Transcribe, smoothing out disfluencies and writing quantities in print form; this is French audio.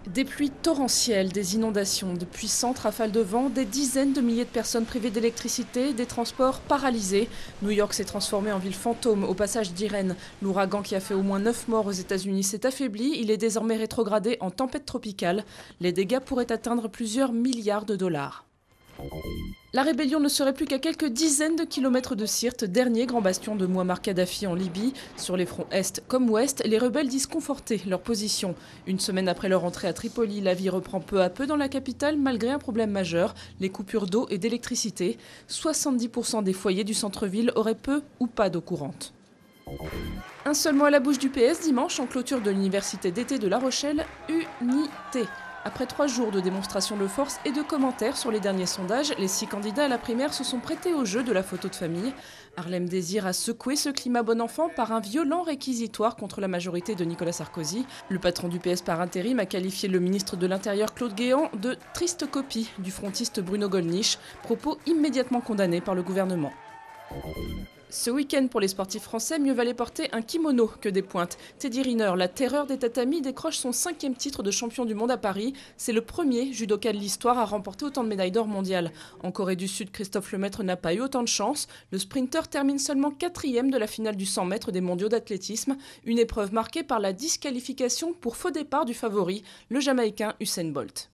Des pluies torrentielles, des inondations, de puissantes rafales de vent, des dizaines de milliers de personnes privées d'électricité, des transports paralysés. New York s'est transformé en ville fantôme au passage d'Irène. L'ouragan qui a fait au moins 9 morts aux États-Unis s'est affaibli. Il est désormais rétrogradé en tempête tropicale. Les dégâts pourraient atteindre plusieurs milliards de dollars. La rébellion ne serait plus qu'à quelques dizaines de kilomètres de Sirte, dernier grand bastion de Mouammar Kadhafi en Libye. Sur les fronts Est comme Ouest, les rebelles disent conforter leur position. Une semaine après leur entrée à Tripoli, la vie reprend peu à peu dans la capitale malgré un problème majeur, les coupures d'eau et d'électricité. 70% des foyers du centre-ville auraient peu ou pas d'eau courante. Un seul mot à la bouche du PS dimanche en clôture de l'université d'été de La Rochelle, unité. Après 3 jours de démonstrations de force et de commentaires sur les derniers sondages, les 6 candidats à la primaire se sont prêtés au jeu de la photo de famille. Harlem Désir a secoué ce climat bon enfant par un violent réquisitoire contre la majorité de Nicolas Sarkozy. Le patron du PS par intérim a qualifié le ministre de l'Intérieur Claude Guéant de « triste copie » du frontiste Bruno Gollnisch, propos immédiatement condamnés par le gouvernement. Ce week-end, pour les sportifs français, mieux valait porter un kimono que des pointes. Teddy Riner, la terreur des tatamis, décroche son 5e titre de champion du monde à Paris. C'est le premier judoka de l'histoire à remporter autant de médailles d'or mondiales. En Corée du Sud, Christophe Lemaître n'a pas eu autant de chance. Le sprinter termine seulement 4e de la finale du 100 mètres des mondiaux d'athlétisme. Une épreuve marquée par la disqualification pour faux départ du favori, le Jamaïcain Usain Bolt.